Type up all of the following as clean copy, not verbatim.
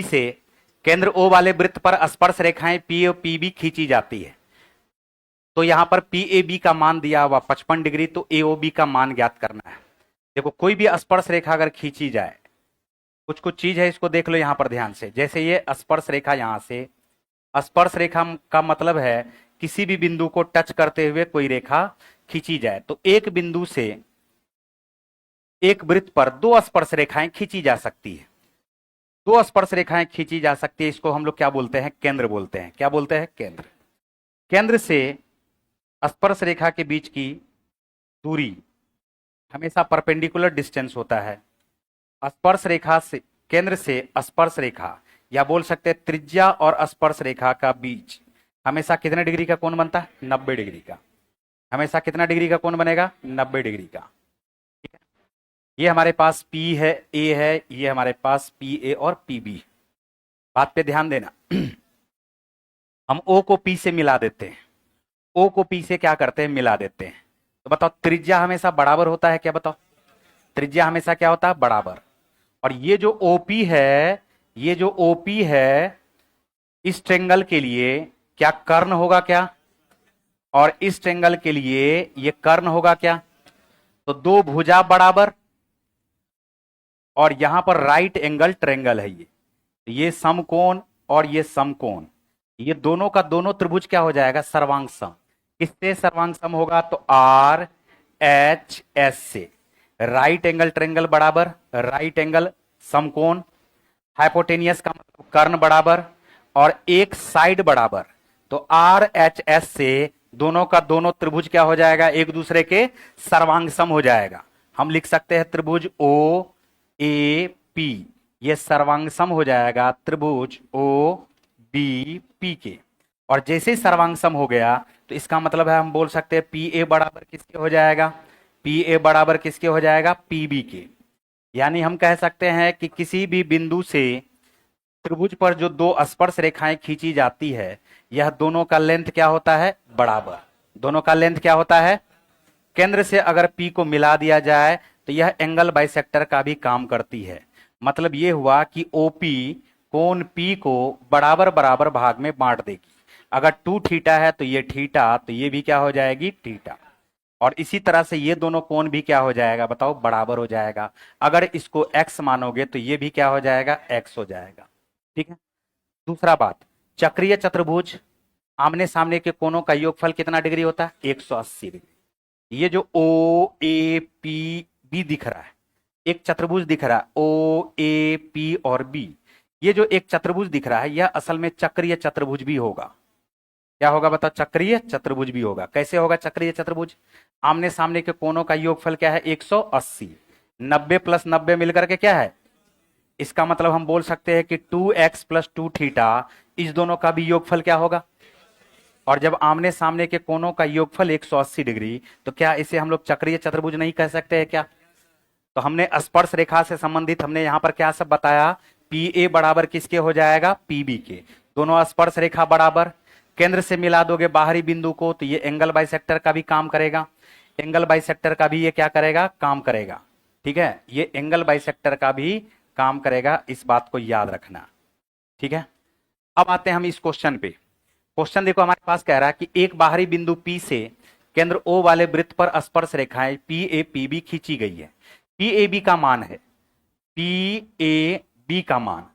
से केंद्र O वाले वृत्त पर स्पर्श रेखाएं P और PB खींची जाती है। तो यहां पर PAB का मान दिया हुआ 55 डिग्री, तो AOB का मान ज्ञात करना है। देखो कोई भी स्पर्श रेखा अगर खींची जाए, कुछ कुछ चीज है, इसको देख लो यहां पर ध्यान से। जैसे ये स्पर्श रेखा, यहां से स्पर्श रेखा का मतलब है किसी भी बिंदु को टच करते हुए कोई रेखा खींची जाए। तो एक बिंदु से एक वृत्त पर दो स्पर्श रेखाएं खींची जा सकती है। दो स्पर्श रेखाएं खींची जा सकती है, इसको हम लोग क्या बोलते हैं? केंद्र बोलते हैं। क्या बोलते हैं? केंद्र। केंद्र से स्पर्श रेखा के बीच की दूरी हमेशा परपेंडिकुलर डिस्टेंस होता है। स्पर्श रेखा से, केंद्र से स्पर्श रेखा, या बोल सकते हैं त्रिज्या और स्पर्श रेखा का बीच हमेशा कितने डिग्री का कोण बनता है? 90 डिग्री का। हमेशा कितना डिग्री का कोण बनेगा? 90 डिग्री का। ठीक है, ये हमारे पास P है, A है, ये हमारे पास PA और PB। बात पे ध्यान देना। हम O को P से मिला देते हैं, O को P से क्या करते हैं? मिला देते हैं। तो बताओ त्रिज्या हमेशा बराबर होता है क्या? बताओ त्रिज्या हमेशा क्या होता है? बराबर। और ये जो OP है, ये जो OP है, इस ट्रेंगल के लिए क्या कर्ण होगा क्या? और इस ट्रेंगल के लिए ये कर्ण होगा क्या? तो दो भुजा बराबर, और यहां पर राइट एंगल ट्रेंगल है ये समकोण और ये समकोण, ये दोनों का दोनों त्रिभुज क्या हो जाएगा? सर्वांग सम। किससे सर्वांग सम होगा? तो RHS से। राइट एंगल ट्रेंगल बराबर राइट एंगल समकोण, हाइपोटेनियस का मतलब कर्ण बराबर, और एक साइड बराबर। तो RHS से दोनों का दोनों त्रिभुज क्या हो जाएगा? एक दूसरे के सर्वांग सम हो जाएगा। हम लिख सकते हैं त्रिभुज OAP, ये सर्वांग सम हो जाएगा त्रिभुज OBP के। और जैसे ही सर्वांग सम हो गया तो इसका मतलब है हम बोल सकते हैं PA बराबर किसके हो जाएगा? PA बराबर किसके हो जाएगा? PB के। यानी हम कह सकते हैं कि किसी भी बिंदु से त्रिभुज पर जो दो स्पर्श रेखाएं खींची जाती है, यह दोनों का लेंथ क्या होता है? बराबर। दोनों का लेंथ क्या होता है? केंद्र से अगर P को मिला दिया जाए तो यह एंगल बाइसेक्टर का भी काम करती है। मतलब यह हुआ कि OP कोण P को बराबर बराबर भाग में बांट देगी। अगर 2 थीटा है तो ये थीटा, तो ये भी क्या हो जाएगी? थीटा। और इसी तरह से ये दोनों कोण भी क्या हो जाएगा? बताओ बराबर हो जाएगा। अगर इसको x मानोगे तो ये भी क्या हो जाएगा? x हो जाएगा। ठीक है। दूसरा बात, चक्रीय चतुर्भुज आमने सामने के कोणों का योगफल कितना डिग्री होता है? 180 डिग्री। ये जो OAPB दिख रहा है, एक चतुर्भुज दिख रहा है OAP और B, ये जो एक चतुर्भुज दिख रहा है यह असल में चक्रीय चतुर्भुज भी होगा। क्या होगा? बताओ चक्रीय चतुर्भुज भी होगा। कैसे होगा चक्रीय चतुर्भुज? आमने सामने के कोणों का योगफल क्या है? 180। 90 प्लस 90 मिलकर के क्या है? इसका मतलब हम बोल सकते हैं कि 2x प्लस 2 थीटा, इस दोनों का भी योगफल क्या होगा? और जब आमने सामने के कोणों का योगफल 180 डिग्री, तो क्या इसे हम लोग चक्रीय चतुर्भुज नहीं कह सकते हैं क्या? तो हमने स्पर्श रेखा से संबंधित हमने यहां पर क्या सब बताया? PA बराबर किसके हो जाएगा? PB के। दोनों स्पर्श रेखा बराबर, केंद्र से मिला दोगे बाहरी बिंदु को तो ये एंगल बाइसेक्टर का भी काम करेगा। एंगल बाइसेक्टर का भी ये क्या करेगा? काम करेगा। ठीक है, ये एंगल बाइसेक्टर का भी काम करेगा, इस बात को याद रखना। ठीक है, अब आते हैं हम इस क्वेश्चन पे। क्वेश्चन देखो हमारे पास कह रहा है कि एक बाहरी बिंदु P से केंद्र O वाले वृत्त पर स्पर्श रेखाएं PAPB खींची गई है। PAB का मान है, PAB का मान,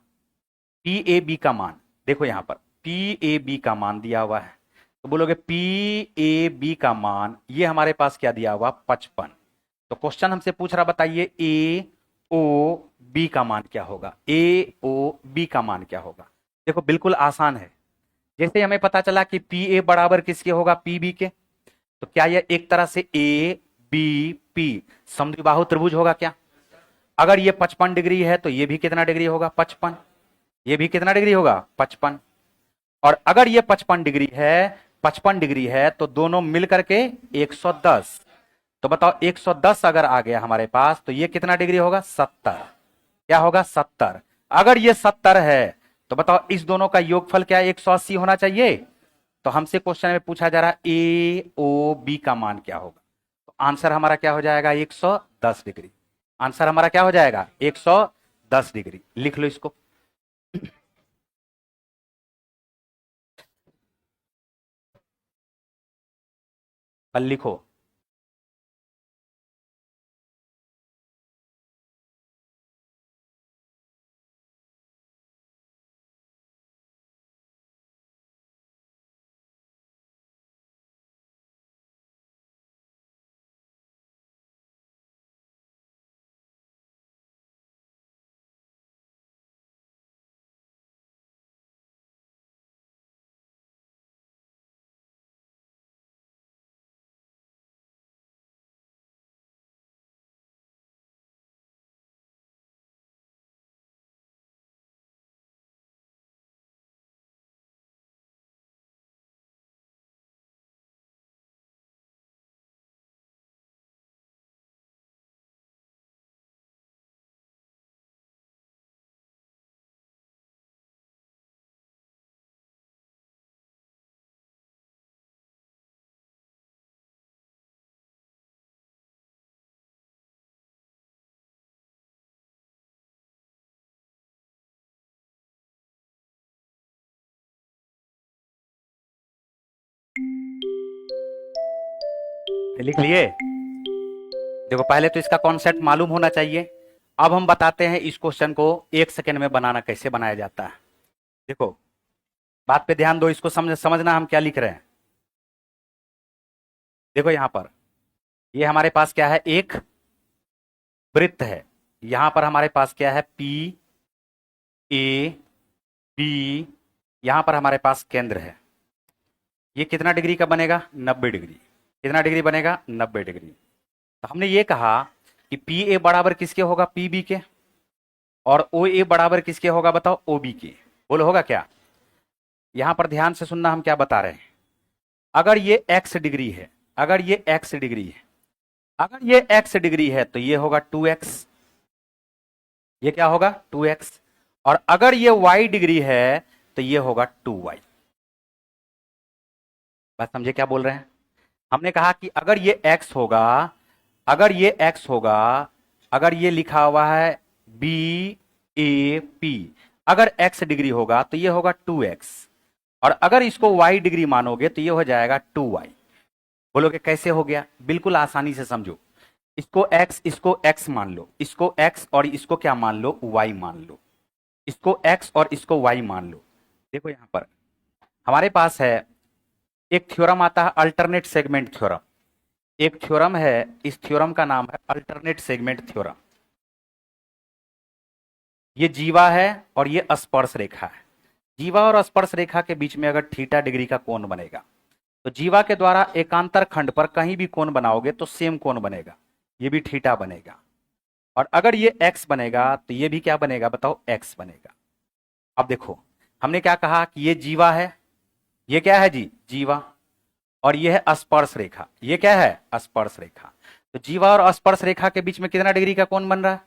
PAB का मान देखो यहां पर PAB का मान दिया हुआ है। तो बोलोगे PAB का मान, ये हमारे पास क्या दिया हुआ? 55। तो क्वेश्चन हमसे पूछ रहा, बताइए AOB का मान क्या होगा? AOB का मान क्या होगा? देखो बिल्कुल आसान है। जैसे हमें पता चला कि PA बराबर किसके होगा? PB के। तो क्या यह एक तरह से ABP समद्विबाहु त्रिभुज होगा क्या? अगर ये 55 डिग्री है तो ये भी कितना डिग्री होगा? 55। ये भी कितना डिग्री होगा? 55। और अगर ये 55 डिग्री है, 55 डिग्री है तो दोनों मिलकर के 110। तो बताओ 110 अगर आ गया हमारे पास तो ये कितना डिग्री होगा? 70। क्या होगा? 70। अगर ये 70 है तो बताओ इस दोनों का योगफल क्या 180 होना चाहिए। तो हमसे क्वेश्चन में पूछा जा रहा है AOB का मान क्या होगा। तो आंसर हमारा क्या हो जाएगा? 110 डिग्री। आंसर हमारा क्या हो जाएगा? 110 डिग्री। लिख लो इसको। कल लिखो। लिख लिए? देखो पहले तो इसका कॉन्सेप्ट मालूम होना चाहिए। अब हम बताते हैं इस क्वेश्चन को 1 सेकेंड में बनाना कैसे बनाया जाता है। देखो बात पे ध्यान दो, इसको समझना हम क्या लिख रहे हैं। देखो यहां पर ये हमारे पास क्या है, एक वृत्त है। यहां पर हमारे पास क्या है, पी ए बी, यहां पर हमारे पास केंद्र है। ये कितना डिग्री का बनेगा, 90 डिग्री। कितना डिग्री बनेगा, 90 डिग्री। तो हमने ये कहा कि पी ए बराबर किसके होगा, पी बी के, और ओ ए बराबर किसके होगा बताओ, ओ बी के। बोलो होगा क्या? यहां पर ध्यान से सुनना हम क्या बता रहे हैं। अगर ये एक्स डिग्री है, अगर ये एक्स डिग्री है, अगर ये एक्स डिग्री है तो ये होगा 2x। ये क्या होगा, 2x। और अगर ये y डिग्री है तो ये होगा 2y। बात समझे क्या बोल रहे हैं? हमने कहा कि अगर ये x होगा, अगर ये x होगा, अगर ये लिखा हुआ है बी ए पी, अगर x डिग्री होगा तो ये होगा 2x, और अगर इसको y डिग्री मानोगे तो ये हो जाएगा 2y। बोलोगे कैसे हो गया? बिल्कुल आसानी से समझो। इसको x मान लो, इसको x और इसको क्या मान लो, y मान लो। इसको x और इसको y मान लो। देखो यहां पर हमारे पास है एक थ्योरम आता है, अल्टरनेट सेगमेंट थ्योरम। एक थ्योरम है, इस थ्योरम का नाम है अल्टरनेट सेगमेंट थ्योरम। ये जीवा है और ये स्पर्श रेखा है। जीवा और स्पर्श रेखा के बीच में अगर थीटा डिग्री का कोण बनेगा तो जीवा के द्वारा एकांतर खंड पर कहीं भी कोण बनाओगे तो सेम कोण बनेगा, ये भी थीटा बनेगा। और अगर ये x बनेगा तो ये भी क्या बनेगा बताओ, x बनेगा। अब देखो हमने क्या कहा कि ये जीवा है, ये क्या है जी, जीवा, और ये है स्पर्श रेखा, ये क्या है, स्पर्श रेखा। तो जीवा और स्पर्श रेखा के बीच में कितना डिग्री का कोण बन रहा है,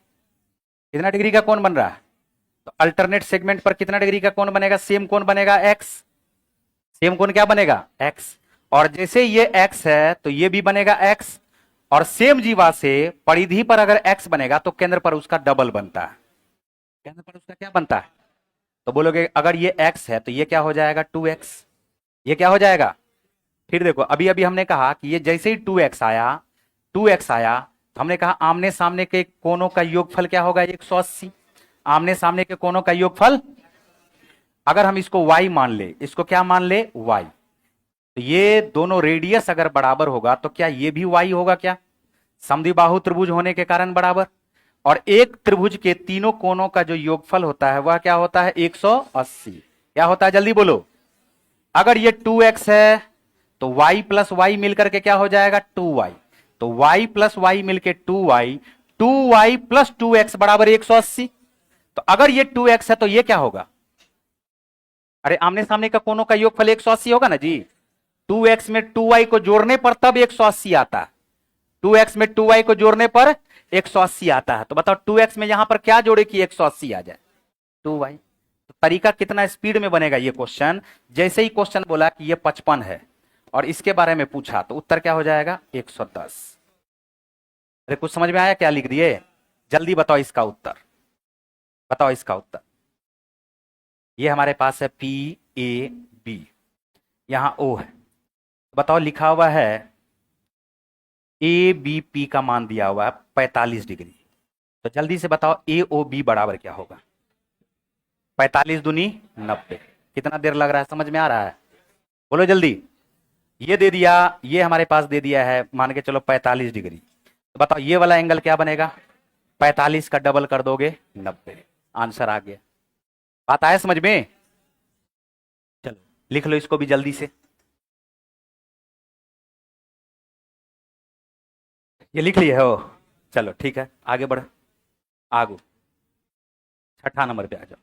कितना डिग्री का कोण बन रहा है? तो अल्टरनेट सेगमेंट पर कितना डिग्री का कोण बनेगा, सेम कोण बनेगा, x। सेम कोण क्या बनेगा, x। और जैसे ये x है तो ये भी बनेगा x, और सेम जीवा से परिधि पर अगर x बनेगा तो केंद्र पर उसका डबल बनता है। केंद्र पर उसका क्या बनता है? तो बोलोगे अगर ये x है तो ये क्या हो जाएगा, 2x। ये क्या हो जाएगा? फिर देखो अभी अभी हमने कहा कि ये जैसे ही 2x आया, 2x आया, तो हमने कहा आमने सामने के कोनों का योगफल क्या होगा, 180। आमने सामने के कोनों का योगफल, अगर हम इसको y मान ले, इसको क्या मान ले, y, तो ये दोनों रेडियस अगर बराबर होगा तो क्या ये भी y होगा क्या? समद्विबाहु त्रिभुज होने के कारण बराबर। और एक त्रिभुज के तीनों कोनों का जो योगफल होता है वह क्या होता है, 180। क्या होता है, जल्दी बोलो। अगर ये 2x है तो y प्लस वाई मिलकर के क्या हो जाएगा, 2y। तो y प्लस वाई मिलकर 2y, 2y प्लस 2x बराबर 180। तो अगर ये 2x है तो ये क्या होगा, अरे आमने सामने का कोनों का योगफल 180 होगा ना जी। 2x में 2y को जोड़ने पर तब 180 आता है, 2x में 2y को जोड़ने पर 180 आता है। तो बताओ 2x में यहां पर क्या जोड़े कि 180 आ जाए, 2y। तो तरीका कितना स्पीड में बनेगा ये क्वेश्चन, जैसे ही क्वेश्चन बोला कि ये 55 है और इसके बारे में पूछा तो उत्तर क्या हो जाएगा, 110। अरे कुछ समझ में आया क्या लिख दिए? जल्दी बताओ इसका उत्तर, बताओ इसका उत्तर। ये हमारे पास है पी ए बी, यहां ओ है। बताओ लिखा हुआ है ए बी पी का मान दिया हुआ है 45 डिग्री, तो जल्दी से बताओ ए ओ बी बराबर क्या होगा? 45 दूनी 90। कितना देर लग रहा है, समझ में आ रहा है? बोलो जल्दी। ये दे दिया, ये हमारे पास दे दिया है, मान के चलो 45 डिग्री, तो बताओ ये वाला एंगल क्या बनेगा? 45 का डबल कर दोगे 90। आंसर आ गया। बात आया समझ में? चलो लिख लो इसको भी जल्दी से। ये लिख लिए हो? चलो ठीक है, आगे बढ़। आगो, छठा नंबर पे आ जाओ।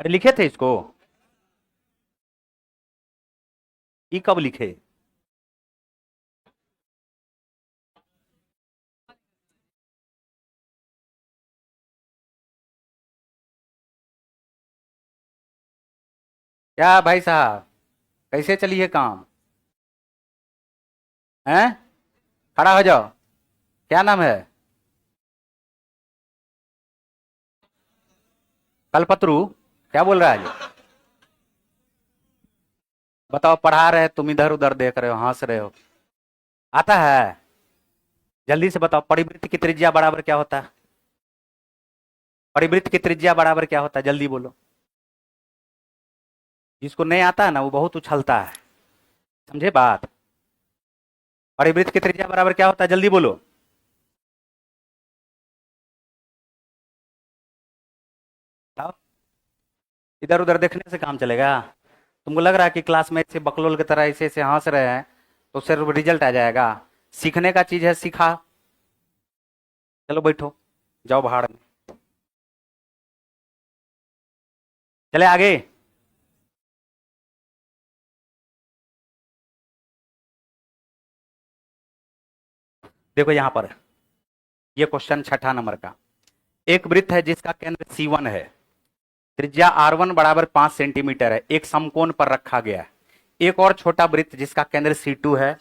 अरे लिखे थे इसको? ये कब लिखे? क्या भाई साहब, कैसे चली है काम? हैं? खड़ा हो जाओ। क्या नाम है? कलपत्रु? क्या बोल रहा है ये? बताओ, पढ़ा रहे तुम इधर उधर देख रहे हो, हंस रहे हो। आता है? जल्दी से बताओ, परिवृत्त की त्रिज्या बराबर क्या होता है? परिवृत्त की त्रिज्या बराबर क्या होता है, जल्दी बोलो। जिसको नहीं आता है ना वो बहुत उछलता है, समझे बात? परिवृत्त की त्रिज्या बराबर क्या होता है, जल्दी बोलो। बताओ। इधर उधर देखने से काम चलेगा? तुमको लग रहा है कि क्लास में ऐसे बकलोल की तरह ऐसे ऐसे हंस रहे हैं तो सिर्फ रिजल्ट आ जाएगा? सीखने का चीज है, सीखा। चलो बैठो, जाओ भाड़ में। चले आगे। देखो यहां पर ये क्वेश्चन छठा नंबर का। एक वृत्त है जिसका केंद्र C1 है, त्रिज्या R1 बराबर 5 सेंटीमीटर है, एक समकोण पर रखा गया है। एक और छोटा वृत्त जिसका केंद्र C2 है,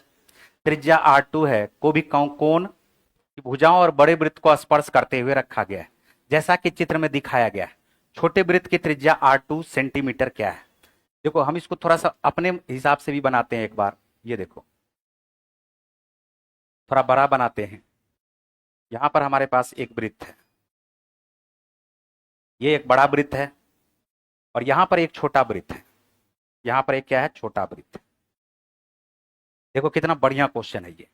त्रिज्या R2 है, को भी कोण की भुजाओं और बड़े वृत्त को स्पर्श करते हुए रखा गया है, जैसा कि चित्र में दिखाया गया है। छोटे वृत्त की त्रिज्या R2 सेंटीमीटर क्या है? देखो हम इसको थोड़ा सा अपने हिसाब से भी बनाते हैं एक बार। ये देखो, थोड़ा बड़ा बनाते हैं। यहां पर हमारे पास एक वृत्त है, ये एक बड़ा वृत्त है, और यहां पर एक छोटा वृत्त है। यहां पर एक क्या है, छोटा वृत्त। देखो कितना बढ़िया क्वेश्चन है ये।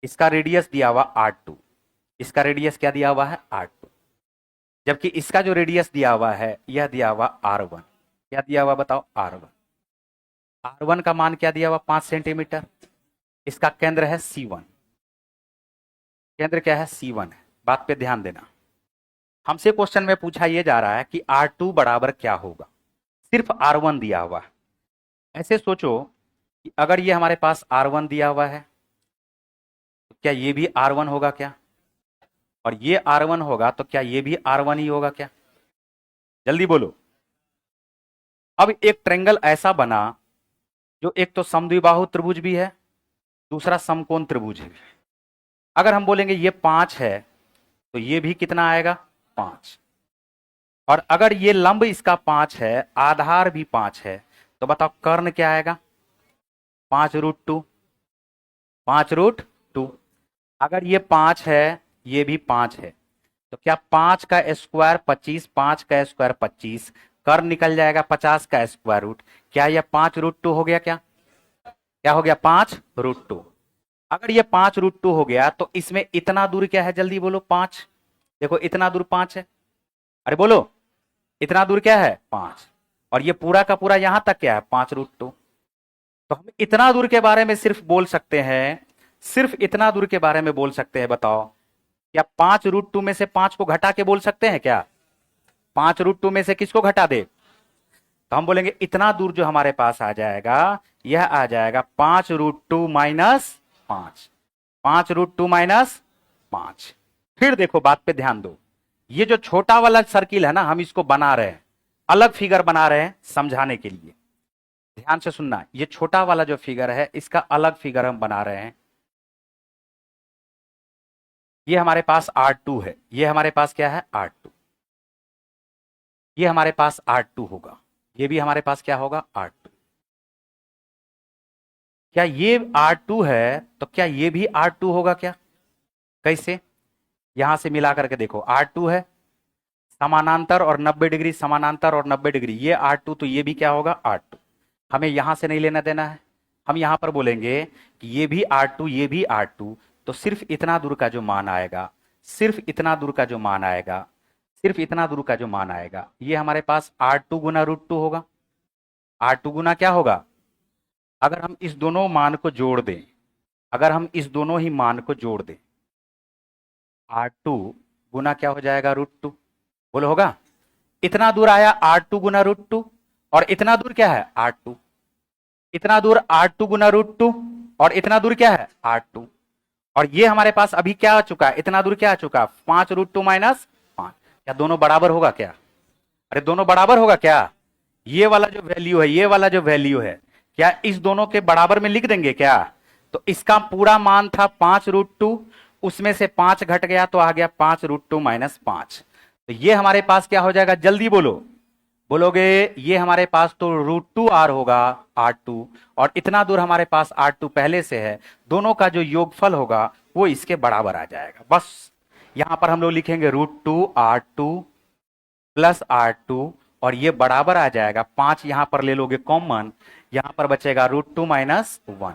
इसका रेडियस दिया हुआ R2, इसका रेडियस क्या दिया हुआ है, R2। जबकि इसका जो रेडियस दिया हुआ है यह दिया हुआ R1। क्या दिया हुआ बताओ, R1। R1 का मान क्या दिया हुआ, 5 सेंटीमीटर। इसका केंद्र है C1। केंद्र क्या है, C1 है। बात पे ध्यान देना। हमसे क्वेश्चन में पूछा यह जा रहा है कि R2 बराबर क्या होगा, सिर्फ R1 दिया हुआ है। ऐसे सोचो कि अगर ये हमारे पास R1 दिया हुआ है तो क्या ये भी R1 होगा क्या? और ये R1 होगा तो क्या ये भी R1 ही होगा क्या? जल्दी बोलो। अब एक ट्रेंगल ऐसा बना जो एक तो समद्विबाहु त्रिभुज भी है, दूसरा समकोण त्रिभुज है। अगर हम बोलेंगे ये 5 है तो ये भी कितना आएगा, 5। और अगर ये लंब इसका 5 है, आधार भी 5 है, तो बताओ कर्ण क्या आएगा, 5√2। 5√2। अगर ये 5 है, ये भी 5 है, तो क्या 5 का स्क्वायर 25, 5 का स्क्वायर 25, कर्ण निकल जाएगा 50 का स्क्वायर रूट। क्या यह 5√2 हो गया क्या? क्या हो गया, 5√2। अगर ये 5√2 हो गया तो इसमें इतना दूर क्या है, जल्दी बोलो, 5। देखो इतना दूर 5 है। अरे बोलो, इतना दूर क्या है, 5। और ये पूरा का पूरा यहां तक क्या है, 5√2। तो हम इतना दूर के बारे में सिर्फ बोल सकते हैं, सिर्फ इतना दूर के बारे में बोल सकते हैं। बताओ, क्या 5√2 में से 5 को घटा के बोल सकते हैं क्या? 5√2 में से किसको घटा दे? तो हम बोलेंगे इतना दूर जो हमारे पास आ जाएगा, यह आ जाएगा 5√2 माइनस 5। 5√2 माइनस 5। फिर देखो बात पे ध्यान दो। ये जो छोटा वाला सर्किल है ना, हम इसको बना रहे हैं, अलग फिगर बना रहे हैं समझाने के लिए। ध्यान से सुनना, ये छोटा वाला जो फिगर है इसका अलग फिगर हम बना रहे हैं। ये हमारे पास R2 है, ये हमारे पास क्या है, R2। ये हमारे पास R2 होगा, ये भी हमारे पास क्या होगा, R2। क्या ये R2 है तो क्या ये भी R2 होगा क्या? कैसे? यहां से मिला करके देखो, R2 है समानांतर और 90 डिग्री, समानांतर और 90 डिग्री, ये R2 तो ये भी क्या होगा R2। हमें यहां से नहीं लेना देना है, हम यहां पर बोलेंगे कि ये भी R2 ये भी R2, तो सिर्फ इतना दूर का जो मान आएगा, सिर्फ इतना दूर का जो मान आएगा, सिर्फ इतना दूर का जो मान आएगा, ये हमारे पास R2 गुना √2 होगा। R2 गुना क्या होगा? अगर हम इस दोनों मान को जोड़ दें, अगर हम इस दोनों ही मान को जोड़ दें, R2 गुना क्या हो जाएगा √2, बोलो होगा? इतना दूर आया R2 गुना √2, और इतना दूर क्या है R2, इतना दूर R2 गुना √2, और इतना दूर क्या है R2, और ये हमारे पास अभी क्या आ चुका है, इतना दूर क्या आ चुका, 5 √2 माइनस 5। क्या दोनों बराबर होगा क्या? अरे दोनों बराबर होगा क्या? ये वाला जो वैल्यू है, ये वाला जो वैल्यू है, क्या इस दोनों के बराबर में लिख देंगे क्या? तो इसका पूरा मान था 5 √2, उसमें से 5 घट गया तो आ गया 5 √2 माइनस 5। तो ये हमारे पास क्या हो जाएगा, जल्दी बोलो, बोलोगे? ये हमारे पास तो √2R होगा, R2, और इतना दूर हमारे पास R2 पहले से है, दोनों का जो योगफल होगा वो इसके बराबर आ जाएगा। बस यहां पर हम लोग लिखेंगे √2R2 प्लस R2, और ये बराबर आ जाएगा, 5 यहां पर ले लोगे कॉमन, यहां पर बचेगा √2 माइनस 1।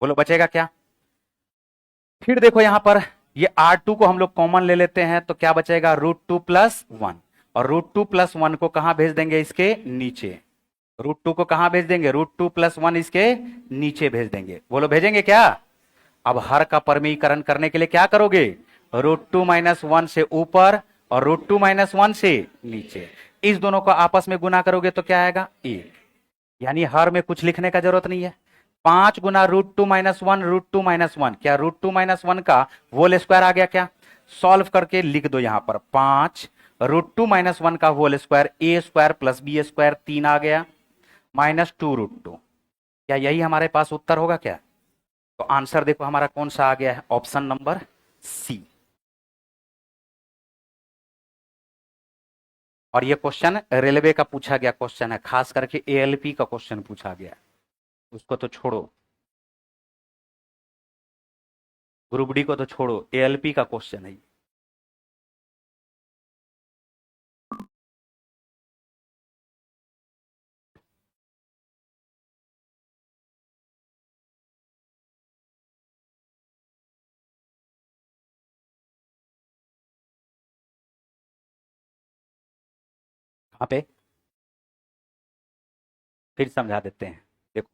बोलो बचेगा क्या? फिर देखो यहां पर ये R2 को हम लोग कॉमन ले लेते हैं, तो क्या बचेगा, √2 प्लस 1, और √2 प्लस 1 को कहां भेज देंगे, इसके नीचे। √2 को कहां भेज देंगे, √2 प्लस 1 इसके नीचे भेज देंगे। बोलो भेजेंगे क्या? अब हर का परमीकरण करने के लिए क्या करोगे, √2 माइनस 1 से ऊपर और √2 माइनस 1 से नीचे, इस दोनों को आपस में गुना करोगे तो क्या आएगा, 1। यानी हर में कुछ लिखने का जरूरत नहीं है। 5 गुना √2 माइनस 1, √2 माइनस 1, क्या √2 माइनस 1 का होल स्क्वायर आ गया क्या? सॉल्व करके लिख दो यहां पर, 5 √2 माइनस 1 का whole square, a square plus b square 3 आ गया, माइनस 2 √2। क्या यही हमारे पास उत्तर होगा क्या? तो आंसर देखो हमारा कौन सा आ गया है, ऑप्शन नंबर सी। और ये क्वेश्चन रेलवे का पूछा गया क्वेश्चन है, खास करके एएलपी का क्वेश्चन पूछा गया, उसको तो छोड़ो, ग्रुप डी को तो छोड़ो, एएलपी का क्वेश्चन है। कहां पे? फिर समझा देते हैं, देखो।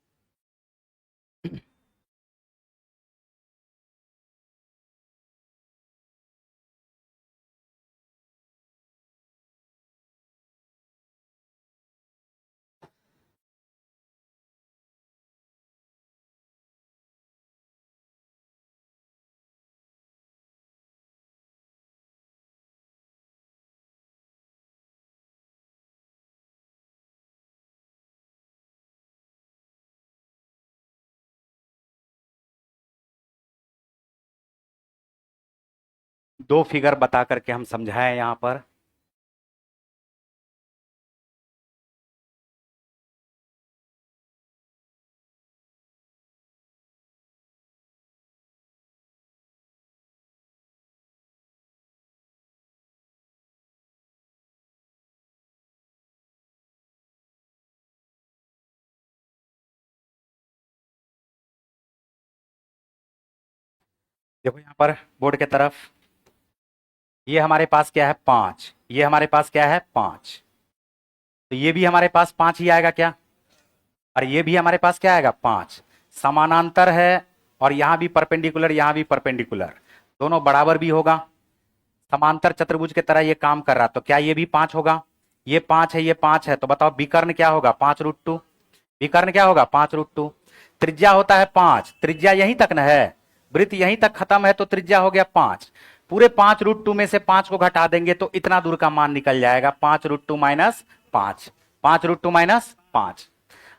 दो फिगर बता करके हम समझाएं यहां पर। देखो यहां पर बोर्ड के तरफ, ये हमारे पास क्या है 5, ये हमारे पास क्या है 5, तो ये भी हमारे पास 5 ही आएगा क्या? और ये भी हमारे पास क्या आएगा 5, समानांतर है, और यहां भी परपेंडिकुलर, यहां भी परपेंडिकुलर, दोनों बराबर भी होगा, समांतर चतुर्भुज की तरह ये काम कर रहा, तो क्या ये भी 5 होगा? ये 5 है, ये 5 है, तो बताओ विकर्ण क्या होगा, 5 √2। विकर्ण क्या होगा, 5 √2। त्रिज्या होता है 5, त्रिज्या यहीं तक न है, वृत्त यहीं तक खत्म है, तो त्रिज्या हो गया 5। पूरे 5 √2 में से 5 को घटा देंगे तो इतना दूर का मान निकल जाएगा, 5 √2 माइनस 5, 5 √2 माइनस 5।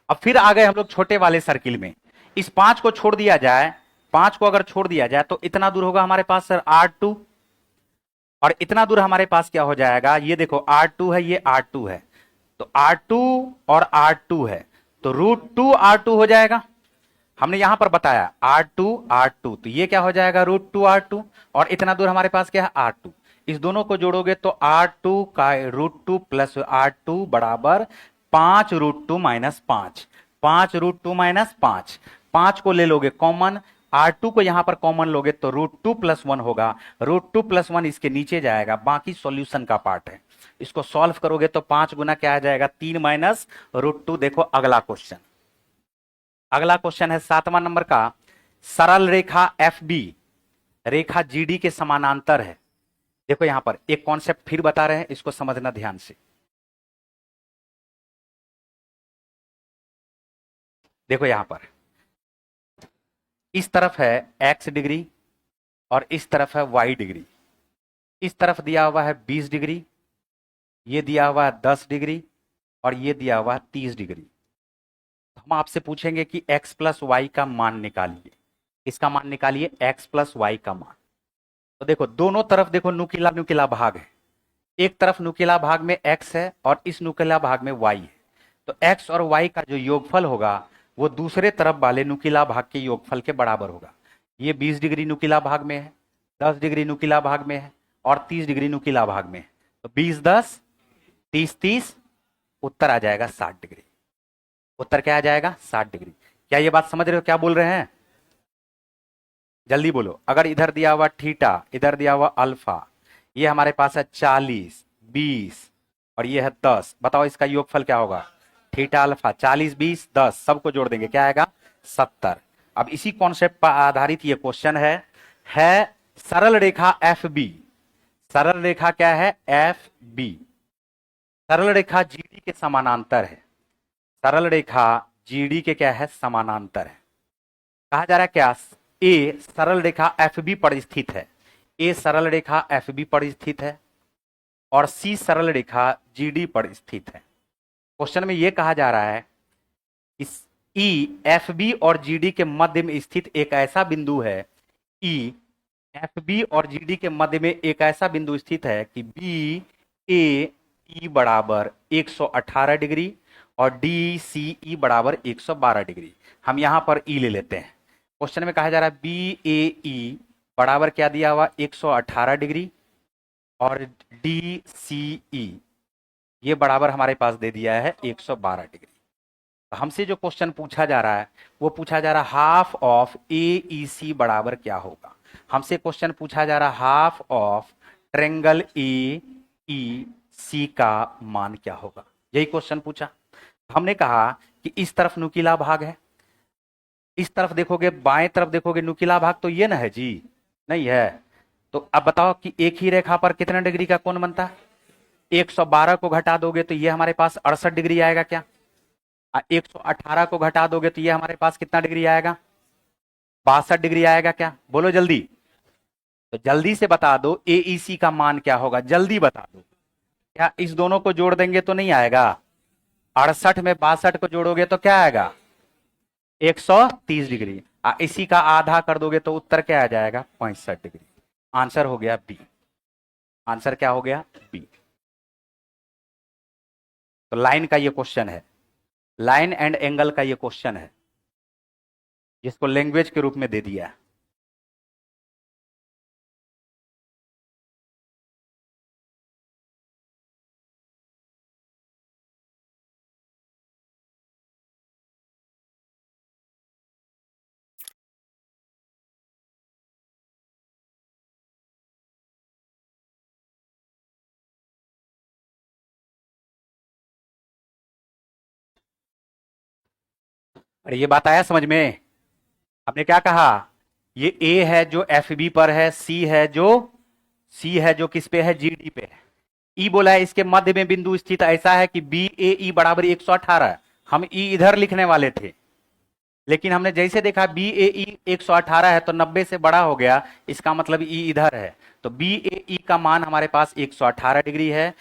अब फिर आ गए हम लोग छोटे वाले सर्किल में, इस 5 को छोड़ दिया जाए, 5 को अगर छोड़ दिया जाए तो इतना दूर होगा हमारे पास सर R2, और इतना दूर हमारे पास क्या हो जाएगा, ये देखो R2 है, ये R2 है, तो R2 और R2 है, तो √2 R2 हो जाएगा। हमने यहां पर बताया R2 तो ये क्या हो जाएगा √2 R2 और इतना दूर हमारे पास क्या है R2। इस दोनों को जोड़ोगे तो R2 का √2 प्लस R2 बराबर 5√2 माइनस 5, 5√2 माइनस 5, 5 को ले लोगे कॉमन, R2 को यहां पर कॉमन लोगे तो √2 प्लस 1 होगा, √2 प्लस 1 इसके नीचे जाएगा, बाकी सॉल्यूशन का पार्ट है। इसको सॉल्व करोगे तो 5 गुना क्या आ जाएगा 3 माइनस √2। देखो अगला क्वेश्चन, अगला क्वेश्चन है 7वां नंबर का। सरल रेखा FB रेखा GD के समानांतर है। देखो यहां पर एक कॉन्सेप्ट फिर बता रहे हैं, इसको समझना ध्यान से। देखो यहां पर इस तरफ है x डिग्री और इस तरफ है y डिग्री। इस तरफ दिया हुआ है 20 डिग्री, ये दिया हुआ है 10 डिग्री और ये दिया हुआ है 30 डिग्री। हम आपसे पूछेंगे कि x प्लस वाई का मान निकालिए। इसका मान निकालिए x प्लस वाई का मान। तो देखो दोनों तरफ देखो नुकीला नुकीला भाग है, एक तरफ नुकीला भाग में x है और इस नुकीला भाग में y है। तो x और y का जो योगफल होगा वो दूसरे तरफ वाले नुकीला भाग के योगफल के बराबर होगा। ये 20 डिग्री नुकीला भाग में है, 10 डिग्री नुकीला भाग में है और 30 डिग्री नुकीला भाग में है। तो 20 10 30 30, उत्तर आ जाएगा 60 डिग्री। उत्तर क्या आ जाएगा 60 डिग्री। क्या ये बात समझ रहे हो क्या बोल रहे हैं? जल्दी बोलो। अगर इधर दिया हुआ थीटा, इधर दिया हुआ अल्फा, ये हमारे पास है 40 20 और ये है 10, बताओ इसका योगफल क्या होगा? थीटा अल्फा 40 20 10 सबको जोड़ देंगे क्या आएगा 70। अब इसी कॉन्सेप्ट पर आधारित ये क्वेश्चन है सरल रेखा FB। सरल रेखा क्या है FB, सरल रेखा GD के समानांतर है। सरल रेखा GD के क्या है समानांतर है। कहा जा रहा है क्या A सरल रेखा FB पर स्थित है, A सरल रेखा FB पर स्थित है और C सरल रेखा GD पर स्थित है। क्वेश्चन में यह कहा जा रहा है इस E FB और GD के मध्य में स्थित एक ऐसा बिंदु है, E FB और GD के मध्य में एक ऐसा बिंदु स्थित है कि BAE बराबर 118 डिग्री और DCE बराबर 112 डिग्री। हम यहां पर E ले लेते हैं। क्वेश्चन में कहा जा रहा है BAE बराबर क्या दिया हुआ 118 डिग्री और DCE ये बराबर हमारे पास दे दिया है 112 डिग्री। तो हमसे जो क्वेश्चन पूछा जा रहा है वो पूछा जा रहा है हाफ ऑफ AEC बराबर क्या होगा। हमसे क्वेश्चन पूछा जा रहा है हाफ ऑफ ट्रेंगल AEC का मान क्या होगा, यही क्वेश्चन पूछा। हमने कहा कि इस तरफ नुकीला भाग है, इस तरफ देखोगे बाएं तरफ देखोगे नुकीला भाग तो ये ना है जी, नहीं है। तो अब बताओ कि एक ही रेखा पर कितने डिग्री का कोण बनता है? 112 को घटा दोगे तो ये हमारे पास 68 डिग्री आएगा क्या? 118 को घटा दोगे तो ये हमारे पास कितना डिग्री आएगा? 62 डिग्री आएगा क्या? बोलो जल्दी। तो जल्दी से बता दो AEC का मान क्या होगा, जल्दी बता दो। क्या इस दोनों को जोड़ देंगे तो नहीं आएगा? 68 में 62 को जोड़ोगे तो क्या आएगा 130 डिग्री। इसी का आधा कर दोगे तो उत्तर क्या आ जाएगा 65 डिग्री। आंसर हो गया बी। आंसर क्या हो गया बी। तो लाइन का ये क्वेश्चन है, लाइन एंड एंगल का ये क्वेश्चन है जिसको लैंग्वेज के रूप में दे दिया है। अरे ये बात आया समझ में? आपने क्या कहा? ये A है जो FB पर है, C है जो किस पे है GD पे है। E बोला है इसके मध्य में बिंदु स्थित ऐसा है कि BAE बराबर 118। हम E इधर लिखने वाले थे लेकिन हमने जैसे देखा BAE 118 है तो 90 से बड़ा हो गया, इसका मतलब E इधर है। तो BAE का मान हमारे पास 118 डिग्री है,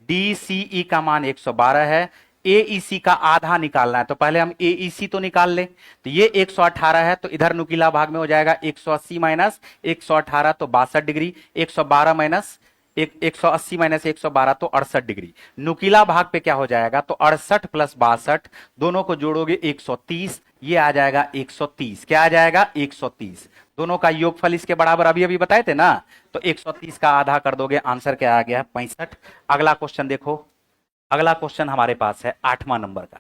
DCE का मान 112 है, AEC का आधा निकालना है। तो पहले हम AEC तो निकाल लें। तो ये 118 है तो इधर नुकीला भाग में हो जाएगा 180 माइनस 118 तो 62 डिग्री, 112 माइनस एक 180 माइनस 112 तो 68 डिग्री। नुकीला भाग पे क्या हो जाएगा, तो 68 प्लस 62, दोनों को जोड़ोगे 130, ये आ जाएगा 130। क्या आ जाएगा, 130। दोनों का योगफल इसके बराबर अभी अभी बताए थे ना, तो 130 का आधा कर दोगे, आंसर क्या आ गया, 65। अगला क्वेश्चन देखो, अगला क्वेश्चन हमारे पास है 8वां नंबर का।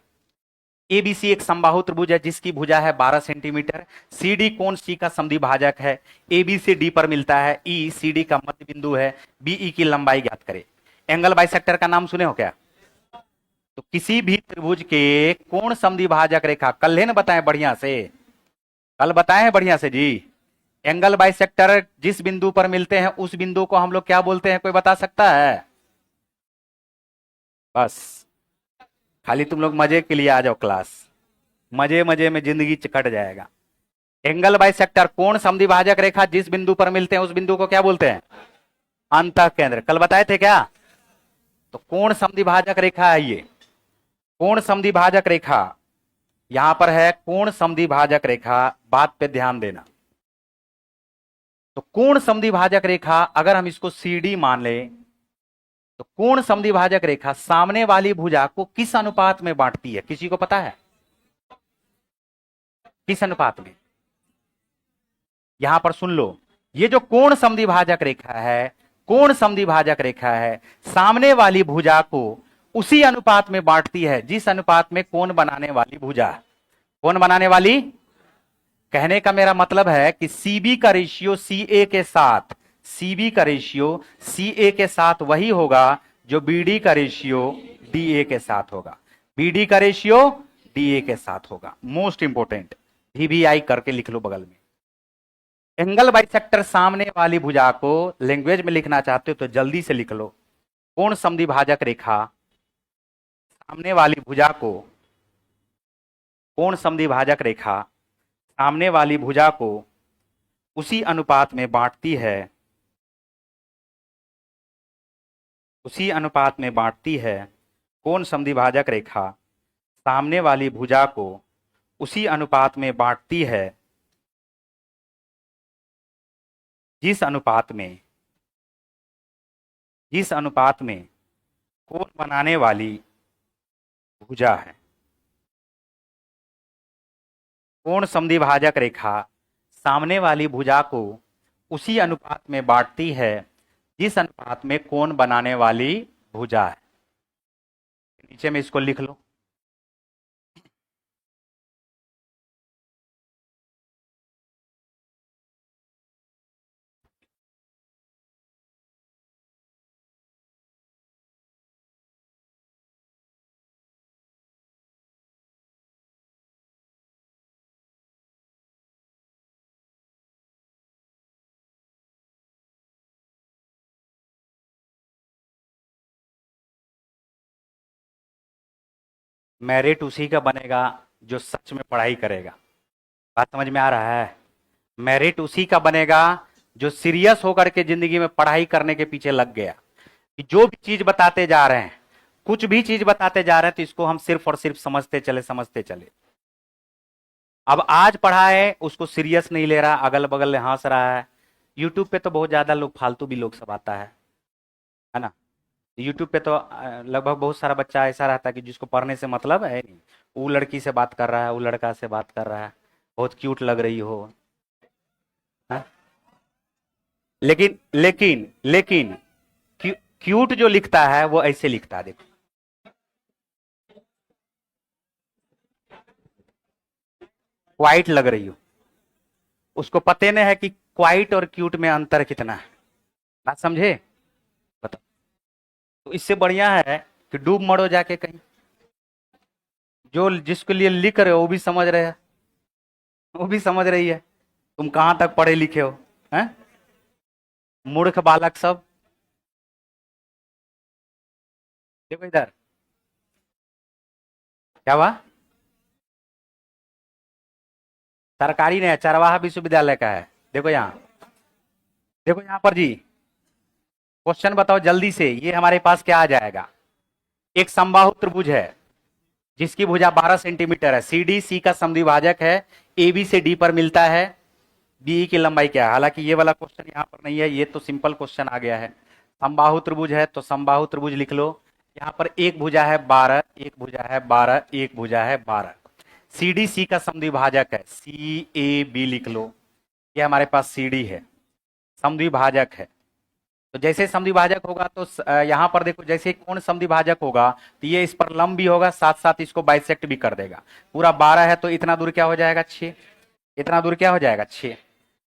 एबीसी एक समबाहु त्रिभुज है जिसकी भुजा है 12 सेंटीमीटर। सीडी कोण सी का समद्विभाजक है। एबी से डी पर मिलता है। ई सीडी का मध्य बिंदु है। बीई की लंबाई ज्ञात करे। एंगल बाइसेक्टर का नाम सुने हो क्या? तो किसी भी त्रिभुज के कोण समद्विभाजक रेखा, कल है ना बताए बढ़िया से, कल बताए हैं बढ़िया से जी। एंगल बाइसेक्टर जिस बिंदु पर मिलते हैं उस बिंदु को हम लोग क्या बोलते हैं, कोई बता सकता है? बस खाली तुम लोग मजे के लिए आ जाओ क्लास, मजे मजे में जिंदगी कट जाएगा। एंगल बाइसेक्टर कोण समद्विभाजक रेखा जिस बिंदु पर मिलते हैं उस बिंदु को क्या बोलते हैं? अंतः केंद्र। कल बताए थे क्या? तो कोण समद्विभाजक रेखा है ये, कोण समद्विभाजक रेखा यहां पर है, कोण समद्विभाजक रेखा, बात पे ध्यान देना। तो कोण समद्विभाजक रेखा अगर हम इसको सीडी मान ले, तो कोण समद्विभाजक रेखा सामने वाली भुजा को किस अनुपात में बांटती है, किसी को पता है? किस अनुपात में? यहां पर सुन लो, ये जो कोण समद्विभाजक रेखा है, कोण समद्विभाजक रेखा है, सामने वाली भुजा को उसी अनुपात में बांटती है जिस अनुपात में कोण बनाने वाली भुजा। कोण बनाने वाली, कहने का मेरा मतलब है कि सीबी का रेशियो सीए के साथ, सीबी का रेशियो सीए के साथ वही होगा जो बीडी का रेशियो डीए के साथ होगा। बीडी का रेशियो डीए के साथ होगा। मोस्ट इंपोर्टेंट, वीवीआई करके लिख लो बगल में। एंगल बाइसेक्टर सामने वाली भुजा को लैंग्वेज में लिखना चाहते हो तो जल्दी से लिख लो। कोण समद्विभाजक रेखा सामने वाली भुजा को, कोण समद्विभाजक रेखा सामने वाली भुजा को उसी अनुपात में बांटती है, उसी अनुपात में बांटती है। कोण समद्विभाजक रेखा सामने वाली भुजा को उसी अनुपात में बांटती है जिस अनुपात में, जिस अनुपात में कोण बनाने वाली भुजा है। कोण समद्विभाजक रेखा सामने वाली भुजा को उसी अनुपात में बांटती है जिस अनुपात में कोण बनाने वाली भुजा है। नीचे में इसको लिख लो। मेरिट उसी का बनेगा जो सच में पढ़ाई करेगा। बात समझ में आ रहा है? मेरिट उसी का बनेगा जो सीरियस होकर के जिंदगी में पढ़ाई करने के पीछे लग गया। कि जो भी चीज बताते जा रहे हैं, कुछ भी चीज बताते जा रहे हैं, तो इसको हम सिर्फ और सिर्फ समझते चले, समझते चले। अब आज पढ़ा है उसको सीरियस नहीं ले रहा, अगल बगल हंस रहा है। यूट्यूब पे तो बहुत ज्यादा लोग, फालतू भी लोग सब आता है ना। यूट्यूब पे तो लगभग बहुत सारा बच्चा ऐसा रहता है कि जिसको पढ़ने से मतलब है नहीं। वो लड़की से बात कर रहा है, वो लड़का से बात कर रहा है, बहुत क्यूट लग रही हो, है? लेकिन लेकिन लेकिन क्यूट जो लिखता है वो ऐसे लिखता है, देखो। क्वाइट लग रही हो, उसको पते नहीं है कि क्वाइट और क्यूट में अंतर कितना है। बात समझे? बताओ। तो इससे बढ़िया है कि डूब मरो जाके कहीं। जो जिसके लिए लिख रहे हो वो भी समझ रहे हैं, वो भी समझ रही है तुम कहां तक पढ़े लिखे हो, हैं? मूर्ख बालक सब। देखो इधर क्या हुआ, सरकारी नहीं है, चरवाहा विश्वविद्यालय का है। देखो यहाँ, देखो यहाँ पर जी, क्वेश्चन बताओ जल्दी से। ये हमारे पास क्या आ जाएगा? एक समबाहु त्रिभुज है जिसकी भुजा 12 सेंटीमीटर है। सी डी सी का समद्विभाजक है। ए बी से डी पर मिलता है। बीई की लंबाई क्या है? हालांकि ये वाला क्वेश्चन यहाँ पर नहीं है, ये तो सिंपल क्वेश्चन आ गया है। समबाहु त्रिभुज है तो समबाहु त्रिभुज लिख लो। यहाँ पर एक भुजा है 12, एक भुजा है 12, एक भुजा है 12। सी डी सी का समद्विभाजक है, सी ए बी लिख लो। ये हमारे पास सी डी है, समद्विभाजक है। तो जैसे समद्विभाजक होगा तो यहाँ पर देखो, जैसे कोण समद्विभाजक होगा तो ये इस पर लंब भी होगा, साथ साथ इसको बाइसेक्ट भी कर देगा। पूरा 12 है तो इतना दूर क्या हो जाएगा 6, इतना दूर क्या हो जाएगा 6।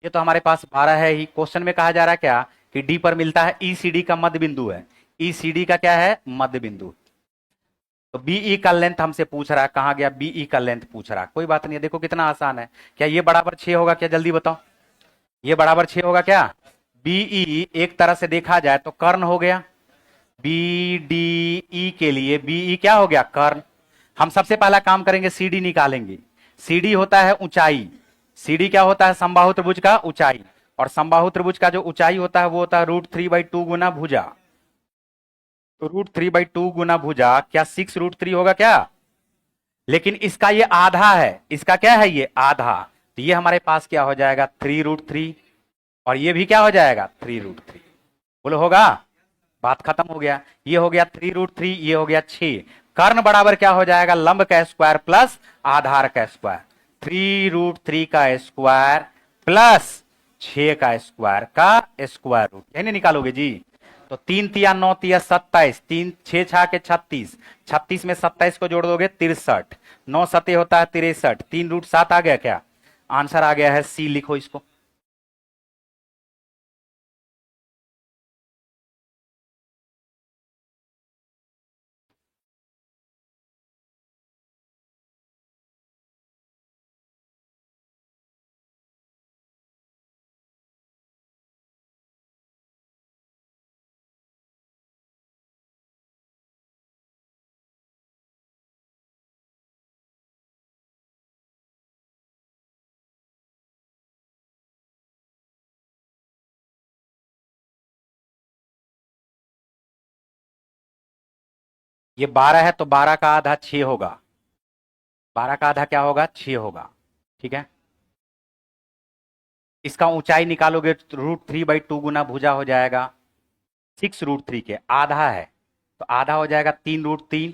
ये तो हमारे पास 12 है ही। क्वेश्चन में कहा जा रहा है क्या कि डी पर मिलता है, ईसीडी का मध्य बिंदु है, ईसीडी का क्या है मध्य बिंदु। तो बीई का लेंथ हमसे पूछ रहा है, कहा गया बीई का लेंथ पूछ रहा है। कोई बात नहीं है, देखो कितना आसान है। क्या ये बराबर 6 होगा क्या, जल्दी बताओ, ये बराबर 6 होगा क्या। बीई एक तरह से देखा जाए तो कर्ण हो गया, बी डी ई के लिए बीई क्या हो गया कर्ण। हम सबसे पहला काम करेंगे सीडी निकालेंगे। सीडी होता है ऊंचाई, सीडी क्या होता है समबाहु त्रिभुज का ऊंचाई, और समबाहु त्रिभुज का जो ऊंचाई होता है वो होता है √3/2 गुना भुजा। तो √3/2 गुना भुजा क्या 6√3 होगा क्या। लेकिन इसका ये आधा है, इसका क्या है ये आधा, तो ये हमारे पास क्या हो जाएगा 3√3, और ये भी क्या हो जाएगा 3√3। बोलो होगा, बात खत्म हो गया। ये हो गया 3√3, ये हो गया 6। कर्ण बराबर क्या हो जाएगा लंब का स्क्वायर प्लस आधार का स्क्वायर, 3√3 का स्क्वायर प्लस 6 का स्क्वायर का स्क्वायर रूट, यही निकालोगे जी। तो 3 तिया 9 तिया 27, 3 6 6 के 36, 36 में 27 को जोड़ दोगे 63, 9 सते होता है 63, 3√7 आ गया क्या, आंसर आ गया है सी। लिखो इसको। ये 12 है तो 12 का आधा 6 होगा, 12 का आधा क्या होगा 6 होगा, ठीक है। इसका ऊंचाई निकालोगे तो √3/2 गुना भुजा हो जाएगा 6√3 के, आधा है तो आधा हो जाएगा 3√3,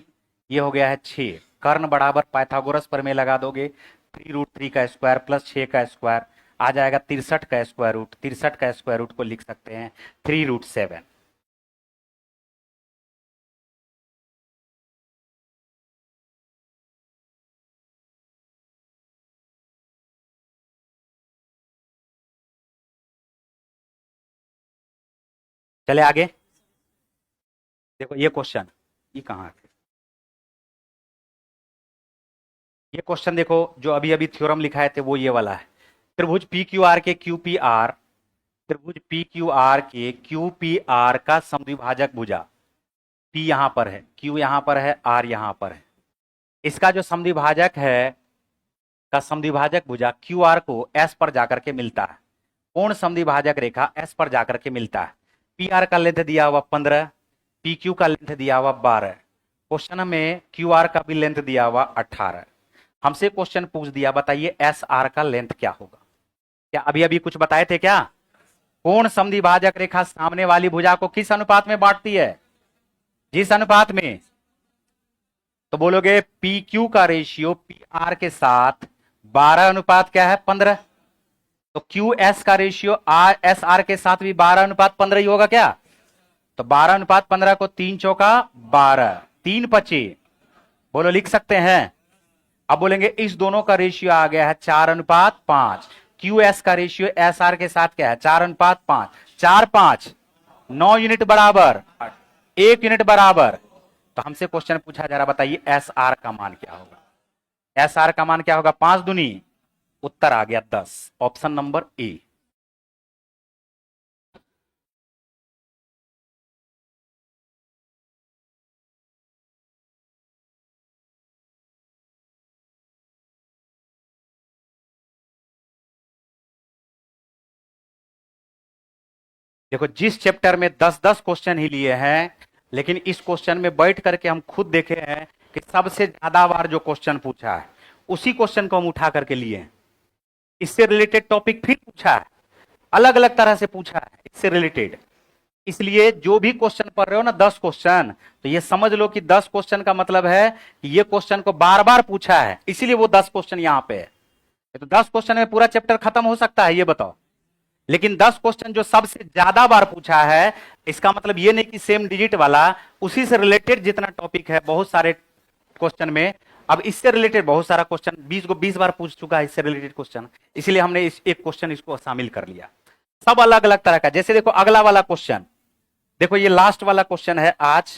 ये हो गया है 6। कर्ण बराबर पाइथागोरस प्रमेय लगा दोगे, 3√3 का स्क्वायर प्लस 6 का स्क्वायर आ जाएगा 63 का स्क्वायर रूट, 63 का स्क्वायर रूट को लिख सकते हैं 3√7। चले आगे, देखो ये क्वेश्चन, ये कहाँ है, ये क्वेश्चन देखो जो अभी अभी थ्योरम लिखाए थे वो ये वाला है। त्रिभुज पी क्यू आर के क्यू पी आर, त्रिभुज पी क्यू आर के क्यू पी आर का समद्विभाजक भुजा, पी यहां पर है, क्यू यहां पर है, आर यहां पर है। इसका जो समद्विभाजक है का समद्विभाजक भुजा क्यू आर को एस पर जाकर के मिलता है, कोण समद्विभाजक रेखा एस पर जाकर के मिलता है। पी आर का लेंथ दिया हुआ 15, पी क्यू का लेंथ दिया हुआ 12, क्वेश्चन में क्यू आर का भी लेंथ दिया हुआ 18। हमसे क्वेश्चन पूछ दिया बताइए एस आर का लेंथ क्या होगा। क्या अभी अभी कुछ बताए थे क्या, कोण समद्विभाजक रेखा सामने वाली भुजा को किस अनुपात में बांटती है, जिस अनुपात में, तो बोलोगे पी क्यू का रेशियो पी आर के साथ 12 अनुपात क्या है 15, तो क्यू एस का रेशियो आर एस आर के साथ भी 12 अनुपात 15 ही होगा क्या। तो 12 अनुपात 15 को 3 चौका 12, 3 पचे, बोलो लिख सकते हैं। अब बोलेंगे इस दोनों का रेशियो आ गया है 4:5, क्यू एस का रेशियो एस आर के साथ क्या है 4:5, 4 5 9 यूनिट बराबर 1 यूनिट बराबर। तो हमसे क्वेश्चन पूछा जा रहा, बताइए एस आर का मान क्या होगा, एस आर का मान क्या होगा 5 दूनी, उत्तर आ गया 10, ऑप्शन नंबर ए। देखो जिस चैप्टर में 10-10 क्वेश्चन ही लिए हैं, लेकिन इस क्वेश्चन में बैठ करके हम खुद देखे हैं कि सबसे ज्यादा बार जो क्वेश्चन पूछा है उसी क्वेश्चन को हम उठा करके लिए हैं। इससे रिलेटेड टॉपिक फिर पूछा है, अलग अलग तरह से पूछा है इससे रिलेटेड। इसलिए जो भी क्वेश्चन पढ़ रहे हो ना 10 क्वेश्चन, तो ये समझ लो कि 10 क्वेश्चन का मतलब है कि ये क्वेश्चन को बार बार पूछा है, इसीलिए वो 10 क्वेश्चन यहां पे है। तो 10 क्वेश्चन में पूरा चैप्टर खत्म हो सकता है, ये बताओ। लेकिन 10 क्वेश्चन जो सबसे ज्यादा बार पूछा है, इसका मतलब ये नहीं कि सेम डिजिट वाला, उसी से रिलेटेड जितना टॉपिक है बहुत सारे क्वेश्चन में। अब इससे रिलेटेड बहुत सारा क्वेश्चन 20 बार पूछ चुका है इससे रिलेटेड क्वेश्चन, इसलिए हमने इस एक क्वेश्चन इसको शामिल कर लिया। सब अलग अलग तरह का। जैसे देखो अगला वाला क्वेश्चन, देखो ये लास्ट वाला क्वेश्चन है आज,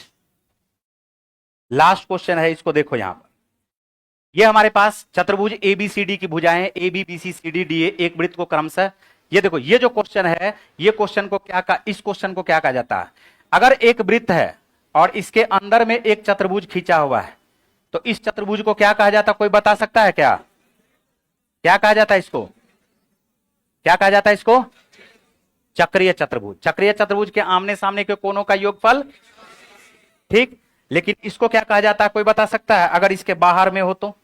लास्ट क्वेश्चन है, इसको देखो यहां पर। ये हमारे पास चतुर्भुज एबीसीडी की भुजाएं A B B C C D D A, एक वृत्त को क्रमशः, ये देखो ये जो क्वेश्चन है, ये क्वेश्चन को क्या कहा, इस क्वेश्चन को क्या कहा जाता है? अगर एक वृत्त है और इसके अंदर में एक चतुर्भुज खींचा हुआ है, तो इस चतुर्भुज को क्या कहा जाता है? कोई बता सकता है क्या? क्या कहा जाता है इसको? क्या कहा जाता है इसको? चक्रीय चतुर्भुज। चक्रीय चतुर्भुज के आमने सामने के कोनों का योगफल, ठीक। लेकिन इसको क्या कहा जाता है, कोई बता सकता है? अगर इसके बाहर में हो तो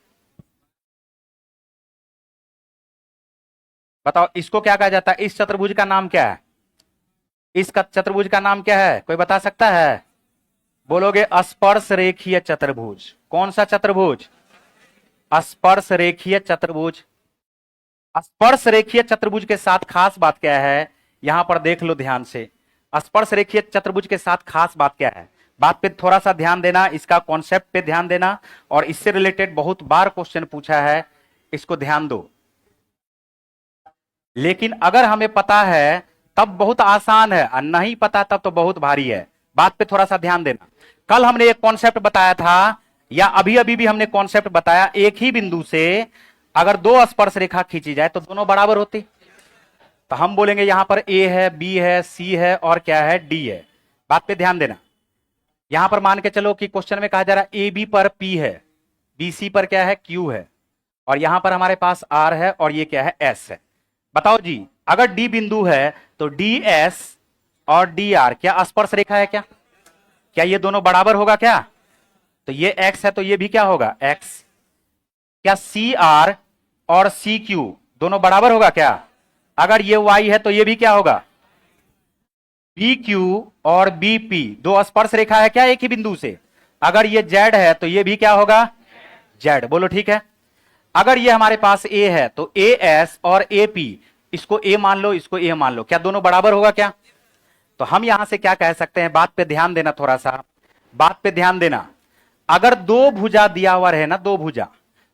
बताओ, इसको क्या कहा जाता है? इस चतुर्भुज का नाम क्या है? इस चतुर्भुज का नाम क्या है, कोई बता सकता है? बोलोगे स्पर्श रेखीय चतुर्भुज। कौन सा चतुर्भुज? स्पर्श रेखीय चतुर्भुज। स्पर्श रेखीय चतुर्भुज के साथ खास बात क्या है, यहां पर देख लो ध्यान से। स्पर्श रेखीय चतुर्भुज के साथ खास बात क्या है, बात पे थोड़ा सा ध्यान देना, इसका कॉन्सेप्ट पे ध्यान देना, और इससे रिलेटेड बहुत बार क्वेश्चन पूछा है, इसको ध्यान दो। लेकिन अगर हमें पता है तब बहुत आसान है, और नहीं पता तब तो बहुत भारी है। बात पे थोड़ा सा ध्यान देना। कल हमने एक कॉन्सेप्ट बताया था, या अभी अभी भी हमने कॉन्सेप्ट बताया, एक ही बिंदु से अगर दो स्पर्श रेखा खींची जाए तो दोनों बराबर होती। तो हम बोलेंगे यहां पर ए है, बी है, सी है, और क्या है, डी है। बात पे ध्यान देना। यहां पर मान के चलो कि क्वेश्चन में कहा जा रहा है ए बी पर पी है, बी सी पर क्या है, क्यू है, और यहां पर हमारे पास आर है, और ये क्या है, एस है। बताओ जी, अगर डी बिंदु है तो डी एस और डी आर क्या स्पर्श रेखा है क्या? क्या ये दोनों बराबर होगा क्या? तो ये एक्स है तो ये भी क्या होगा, एक्स। क्या सी आर और सी क्यू दोनों बराबर होगा क्या? अगर ये वाई है तो ये भी क्या होगा, बी क्यू और बी पी दो स्पर्श रेखा है क्या एक ही बिंदु से? अगर ये जेड है तो ये भी क्या होगा, जेड। बोलो ठीक है। अगर ये हमारे पास ए है तो ए एस और ए पी, इसको ए मान लो, इसको ए मान लो, क्या दोनों बराबर होगा क्या? तो हम यहां से क्या कह सकते हैं, बात पे ध्यान देना थोड़ा सा, बात पे ध्यान देना। अगर दो भुजा दिया हुआ है ना, दो भुजा,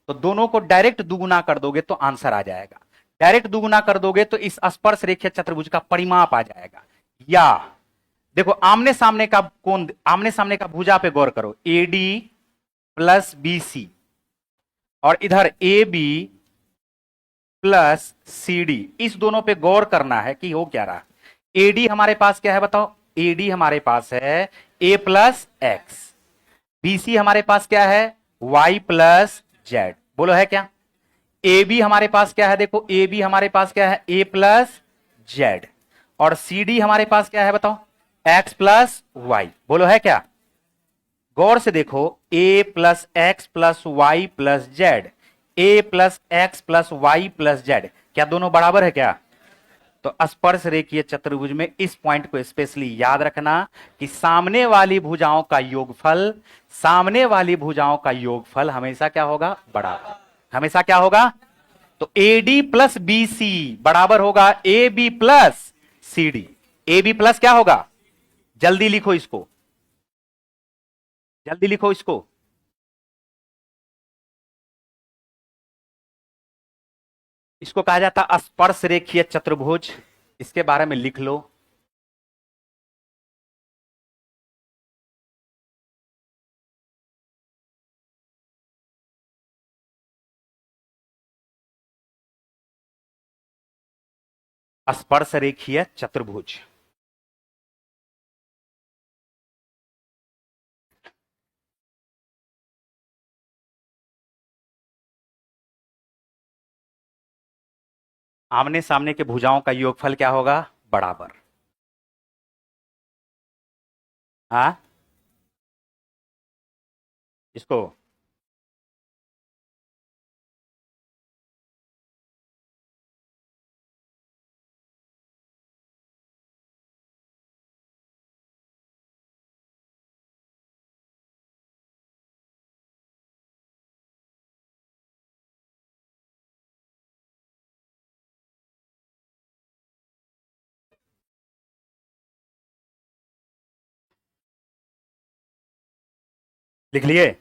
तो दोनों को डायरेक्ट दुगुना कर दोगे तो आंसर आ जाएगा। डायरेक्ट दुगुना कर दोगे तो इस स्पर्श रेखीय चतुर्भुज का परिमाप आ जाएगा। या देखो आमने सामने का कोण, आमने सामने का भुजा पे गौर करो, एडी प्लस बीसी, और इधर A B plus C D, इस दोनों पे गौर करना है कि हो क्या रहा। एडी हमारे पास क्या है बताओ, एडी हमारे पास है ए प्लस एक्स, बीसी हमारे पास क्या है, वाई प्लस जेड। बोलो है क्या? ए बी हमारे पास क्या है, देखो ए बी हमारे पास क्या है, ए प्लस जेड, और सी डी हमारे पास क्या है बताओ, एक्स प्लस वाई। बोलो है क्या? गौर से देखो, A plus X plus Y plus Z, A plus X plus Y plus Z, क्या दोनों बराबर है क्या? तो स्पर्श रेखीय चतुर्भुज में इस पॉइंट को स्पेशली याद रखना कि सामने वाली भुजाओं का योगफल, सामने वाली भुजाओं का योगफल हमेशा क्या होगा, बराबर। हमेशा क्या होगा? तो एडी प्लस बीसी बराबर होगा A B plus C D. A B plus क्या होगा, जल्दी लिखो इसको, जल्दी लिखो इसको। इसको कहा जाता स्पर्श रेखीय चतुर्भुज, इसके बारे में लिख लो। स्पर्श रेखीय चतुर्भुज। आमने सामने के भुजाओं का योगफल क्या होगा, बराबर। हाँ, इसको लिख लिए?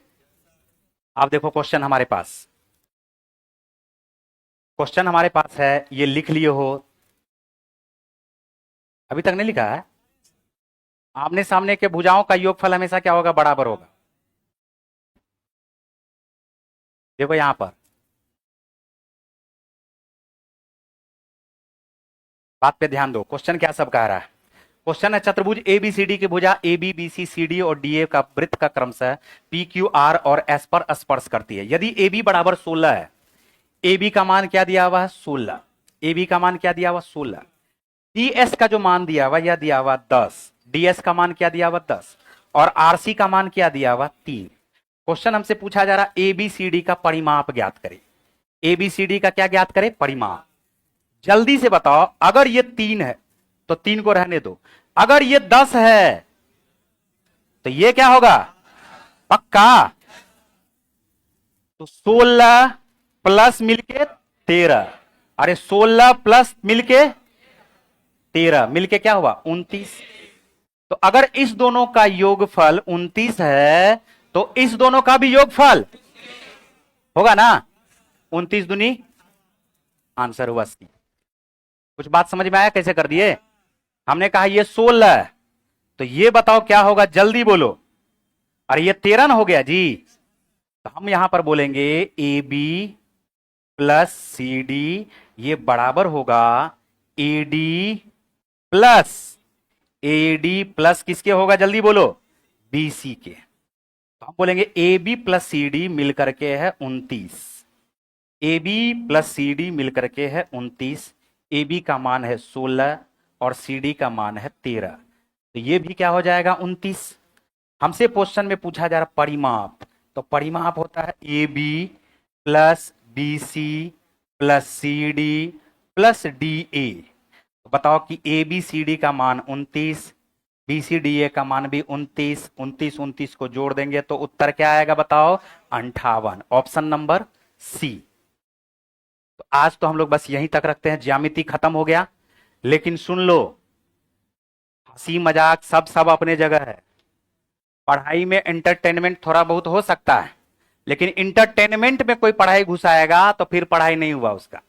आप देखो क्वेश्चन हमारे पास, क्वेश्चन हमारे पास है, ये लिख लिए हो? अभी तक नहीं लिखा है? आमने सामने के भुजाओं का योगफल हमेशा क्या होगा? बराबर होगा। देखो यहां पर बात पे ध्यान दो, क्वेश्चन क्या सब कह रहा है। क्वेश्चन है चतुर्भुज एबीसीडी की भुजा A B B C C D और डी ए का वृत्त का क्रमशः पी क्यू आर और एस पर स्पर्श करती है। यदि ए बी बराबर 16 है, ए बी का मान क्या दिया हुआ है? 16। ए बी का मान क्या दिया हुआ? 16। डी एस का जो मान दिया हुआ, यह दिया हुआ 10। डी एस का मान क्या दिया हुआ? 10। और आरसी का मान क्या दिया हुआ? 3। क्वेश्चन हमसे पूछा जा रहा ए बी सी डी का परिमाप ज्ञात करें। ए बी सी डी का क्या ज्ञात करें? परिमाप। जल्दी से बताओ, अगर ये 3 है तो 3 को रहने दो, अगर ये 10 है तो ये क्या होगा? पक्का? तो 16 प्लस मिलके 13, अरे 16 प्लस मिलके 13 मिलके क्या हुआ? 29। तो अगर इस दोनों का योगफल 29 है तो इस दोनों का भी योगफल होगा ना? 29 दूनी, आंसर हुआ सी। कुछ बात समझ में आया कैसे कर दिए? हमने कहा ये 16 है तो ये बताओ क्या होगा? जल्दी बोलो। अरे ये 13 हो गया जी। तो हम यहां पर बोलेंगे A B plus C D ये बराबर होगा ए डी प्लस किसके होगा? जल्दी बोलो। बी सी के। तो हम बोलेंगे A B plus C D मिलकर के है 29। A B plus C D मिलकर के है 29। ए बी का मान है 16 और सी डी का मान है 13। तो ये भी क्या हो जाएगा? 29। हमसे क्वेश्चन में पूछा जा रहा परिमाप, तो परिमाप होता है A B plus B C plus C D plus D A. तो बताओ कि ए बी सी डी का मान 29, बी सी डी ए का मान भी 29, 29 को जोड़ देंगे तो उत्तर क्या आएगा? बताओ 58। Option number C. तो आज तो हम लोग बस यहीं तक रखते हैं, ज्यामिति खत्म हो गया। लेकिन सुन लो, हंसी मजाक सब अपने जगह है। पढ़ाई में एंटरटेनमेंट थोड़ा बहुत हो सकता है, लेकिन इंटरटेनमेंट में कोई पढ़ाई घुसाएगा तो फिर पढ़ाई नहीं हुआ उसका।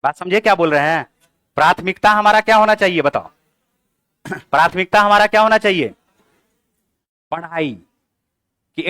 बात समझे क्या बोल रहे हैं? प्राथमिकता हमारा क्या होना चाहिए? बताओ। प्राथमिकता हमारा क्या होना चाहिए? पढ़ाई की।